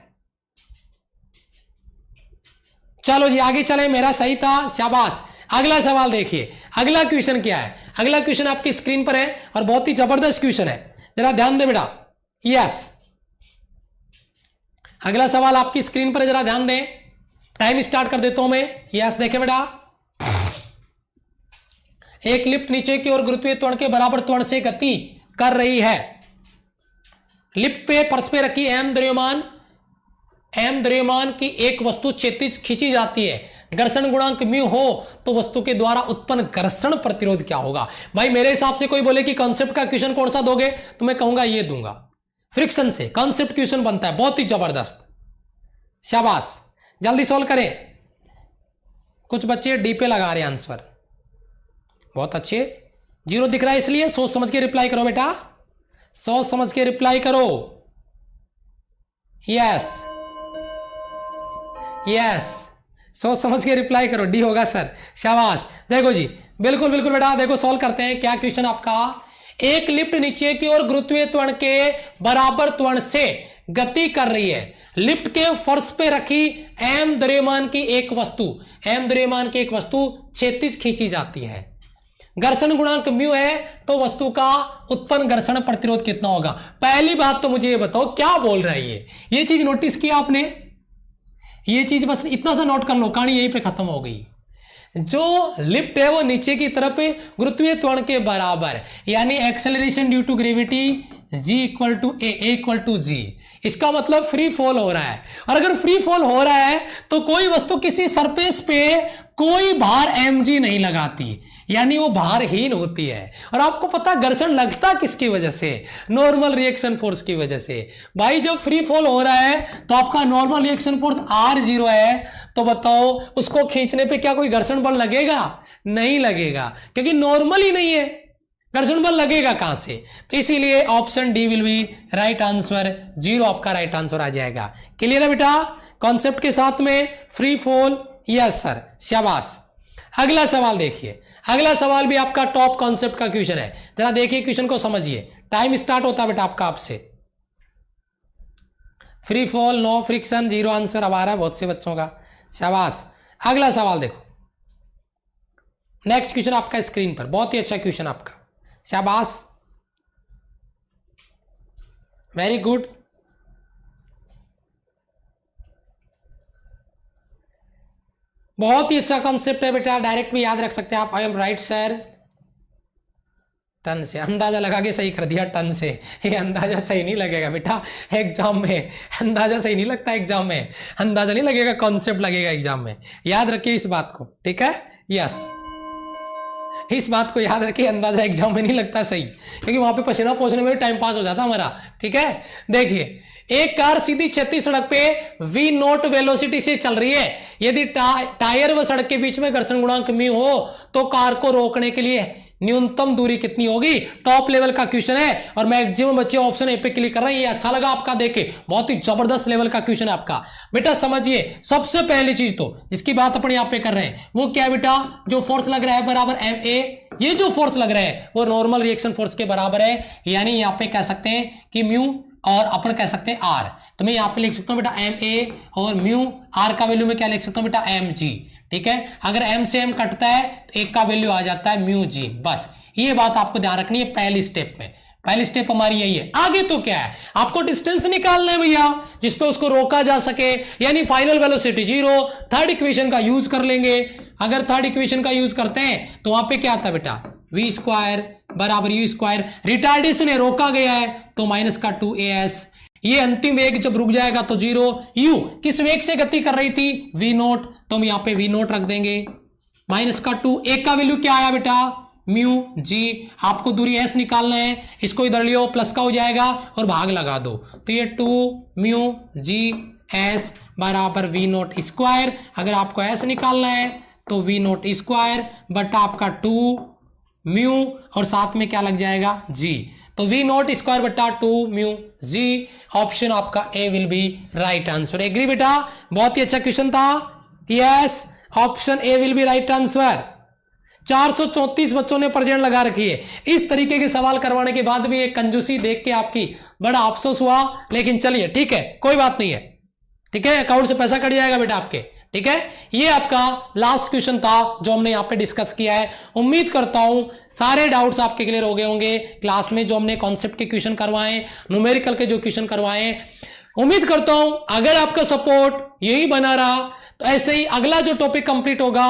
चलो जी आगे चले, मेरा सही था, शाबाश। अगला सवाल देखिए, अगला क्वेश्चन क्या है, अगला क्वेश्चन आपकी स्क्रीन पर है और बहुत ही जबरदस्त क्वेश्चन है, जरा ध्यान दे बेटा। यस, अगला सवाल आपकी स्क्रीन पर है, जरा ध्यान दें, टाइम स्टार्ट कर देता हूं मैं। यस देखें बेटा, एक लिफ्ट नीचे की ओर गुरुत्वीय त्वरण के बराबर त्वरण से गति कर रही है, लिफ्ट पे फर्श पे रखी एम द्रव्यमान की एक वस्तु क्षैतिज खींची जाती है, घर्षण गुणांक म्यू हो तो वस्तु के द्वारा उत्पन्न घर्षण प्रतिरोध क्या होगा। भाई मेरे हिसाब से कोई बोले कि कॉन्सेप्ट का क्वेश्चन कौन सा दोगे, तो मैं कहूंगा ये दूंगा, फ्रिक्शन से कॉन्सेप्ट क्वेश्चन बनता है, बहुत ही जबरदस्त, शाबाश, जल्दी सॉल्व करें। कुछ बच्चे डी पे लगा रहे हैं आंसर, बहुत अच्छे, 0 दिख रहा है इसलिए सोच समझ के रिप्लाई करो बेटा, सोच समझ के रिप्लाई करो। यस यस, सोच समझ के रिप्लाई करो, डी होगा सर, शाबाश। देखो जी, बिल्कुल बिल्कुल बेटा, देखो सॉल्व करते हैं। क्या क्वेश्चन आपका, एक लिफ्ट नीचे की ओर गुरुत्वीय त्वरण के बराबर त्वरण से गति कर रही है। लिफ्ट के फर्श पे रखी m द्रव्यमान की एक वस्तु क्षैतिज खींची जाती है। घर्षण गुणांक म्यू है, तो वस्तु का उत्पन्न घर्षण प्रतिरोध कितना होगा। पहली बात तो मुझे ये बताओ क्या बोल रहा है ये चीज नोटिस किया आपने? ये चीज बस इतना सा नोट कर लो, कहानी यहीं पे खत्म हो गई। जो लिफ्ट है वो नीचे की तरफ गुरुत्वीय त्वरण के बराबर, यानी acceleration due to gravity g equal to a g। इसका मतलब फ्री फॉल हो रहा है, और अगर फ्री फॉल हो रहा है तो कोई वस्तु किसी सरफेस पे कोई भार mg नहीं लगाती, यानी वो भारहीन होती है। और आपको पता घर्षण लगता किसकी वजह से? नॉर्मल रिएक्शन फोर्स की वजह से। भाई जब फ्री फॉल हो रहा है तो आपका नॉर्मल रिएक्शन फोर्स r0 है, तो बताओ उसको खींचने पे क्या कोई घर्षण बल लगेगा? नहीं लगेगा, क्योंकि नॉर्मल ही नहीं है, घर्षण बल लगेगा कहां से? तो इसीलिए option D will be right answer, 0 आपका राइट आंसर आ जाएगा। क्लियर है बेटा कॉन्सेप्ट के साथ में? फ्री फॉल, यस सर, शाबाश। अगला सवाल देखिए, अगला सवाल भी आपका टॉप कॉन्सेप्ट का क्वेश्चन है। जरा देखिए क्वेश्चन को समझिए। टाइम स्टार्ट होता है बेटा आपका आपसे। Free fall, no friction, 0 answer अब आ रहा है बहुत से बच्चों का, शाबाश। अगला सवाल देखो, नेक्स्ट क्वेश्चन आपका स्क्रीन पर, बहुत ही अच्छा क्वेश्चन आपका, शाबाश, वेरी गुड। बहुत ही अच्छा कॉन्सेप्ट है बेटा, डायरेक्ट भी याद रख सकते हैं आप। आई एम राइट सर, टन से अंदाजा लगा के सही कर दिया, टन से। ये अंदाजा सही नहीं लगेगा बेटा एग्जाम में, अंदाजा सही नहीं लगता एग्जाम में, अंदाजा नहीं लगेगा, कॉन्सेप्ट लगेगा एग्जाम में। याद रखिए इस बात को, ठीक है? यस, इस बात को याद रखिए, अंदाजा एग्जाम में नहीं लगता सही, क्योंकि वहां पे पसीना पोंछने में टाइम पास हो जाता हमारा, ठीक है? देखिए, एक कार सीधी क्षैतिज सड़क पे v0 वेलोसिटी से चल रही है। यदि टायर व सड़क के बीच में घर्षण गुणांक म्यू हो तो कार को रोकने के लिए न्यूनतम दूरी कितनी होगी? टॉप लेवल का क्वेश्चन है, और मैक्सिमम बच्चे ऑप्शन ए पे क्लिक कर रहे हैं। ये अच्छा लगा आपका देखे, बहुत ही जबरदस्त लेवल का क्वेश्चन है आपका। बेटा समझिए, सबसे पहली चीज तो जिसकी बात अपन यहाँ पे कर रहे हैं वो क्या है बेटा? जो फोर्स लग रहा है बराबर ma, ये जो फोर्स लग रहा है वो नॉर्मल रिएक्शन फोर्स के बराबर है, यानी यहाँ पे कह सकते हैं कि म्यू और अपन कह सकते हैं आर। तो मैं यहाँ पे लिख सकता हूं बेटा ma और म्यू, आर का वैल्यू में क्या लिख सकता हूं बेटा? mg, ठीक है? अगर m से m कटता है तो एक का वैल्यू आ जाता है म्यू जी। बस ये बात आपको ध्यान रखनी है पहली स्टेप में। पहली स्टेप हमारी यही है। आगे तो क्या है? आपको डिस्टेंस निकालना है भैया, जिसपे उसको रोका जा सके, यानी फाइनल वेलोसिटी 0। थर्ड इक्वेशन का यूज कर लेंगे। अगर थर्ड इक्वेशन का यूज करते हैं तो वहां पे क्या आता है बेटा? v स्क्वायर बराबर u स्क्वायर। रिटार्डेशन है, रोका गया है, तो माइनस का 2as। ये अंतिम वेग जब रुक जाएगा तो 0। u किस वेग से गति कर रही थी? v0, तो हम यहां पे v0 रख देंगे। माइनस का 2, एक का वैल्यू क्या आया बेटा? Mu G. आपको दूरी s निकालना है, इसको इधर लियो, प्लस का हो जाएगा और भाग लगा दो, तो ये 2 म्यू जी s बराबर v0 स्क्वायर। अगर आपको s निकालना है तो v0 स्क्वायर बटा आपका 2 म्यू और साथ में क्या लग जाएगा? जी। तो v0 स्क्वायर बटा 2 म्यू जी। ऑप्शन आपका A will be right answer. Agree बेटा? बहुत ही अच्छा क्वेश्चन था। Yes, option A will be right answer. 434 बच्चों ने प्रेजेंट लगा रखी है। इस तरीके के सवाल करवाने के बाद भी एक कंजूसी देख के आपकी बड़ा अफसोस हुआ, लेकिन चलिए ठीक है, कोई बात नहीं है, ठीक है? अकाउंट से पैसा कट जाएगा बेटा आपके, ठीक है? ये आपका लास्ट क्वेश्चन था जो हमने यहां पे डिस्कस किया है। उम्मीद करता हूं सारे डाउट्स आपके क्लियर हो गए होंगे। क्लास में जो हमने कॉन्सेप्ट के क्वेश्चन करवाए, न्यूमेरिकल के जो क्वेश्चन करवाए, उम्मीद करता हूं अगर आपका सपोर्ट यही बना रहा तो ऐसे ही अगला जो टॉपिक कंप्लीट होगा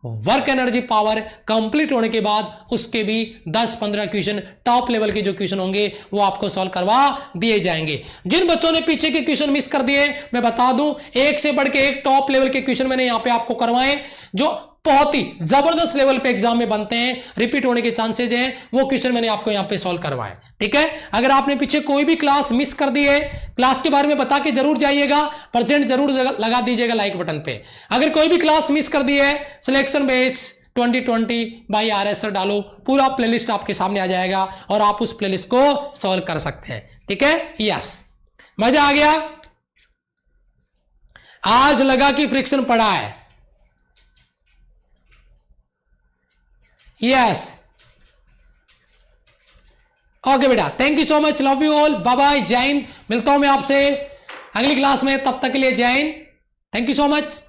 वर्क एनर्जी पावर, कंप्लीट होने के बाद उसके भी 10-15 क्वेश्चन टॉप लेवल के जो क्वेश्चन होंगे वो आपको सॉल्व करवा दिए जाएंगे। जिन बच्चों ने पीछे के क्वेश्चन मिस कर दिए, मैं बता दूं एक से बढ़ के एक टॉप लेवल के क्वेश्चन मैंने यहां पे आपको करवाए जो बहुत ही जबरदस्त लेवल पे एग्जाम में बनते हैं, रिपीट होने के चांसेज हैं, वो क्वेश्चन मैंने आपको यहां पे सॉल्व करवाए, ठीक है? अगर आपने पीछे कोई भी क्लास मिस कर दी है, क्लास के बारे में बता के जरूर जाइएगा, परसेंट जरूर लगा दीजिएगा लाइक बटन पे। अगर कोई भी क्लास मिस कर दी है, सिलेक्शन बैच 2020 बाय RS डालो, पूरा प्लेलिस्ट आपके सामने आ जाएगा और आप उस प्लेलिस्ट को सॉल्व कर सकते हैं, ठीक है? यस, मजा आ गया? आज लगा कि फ्रिक्शन पड़ा है। यस, ओके बेटा, thank you so much, love you all, bye bye, जय हिंद। मिलता हूं मैं आपसे अगली क्लास में, तब तक के लिए जय Hind, thank you so much.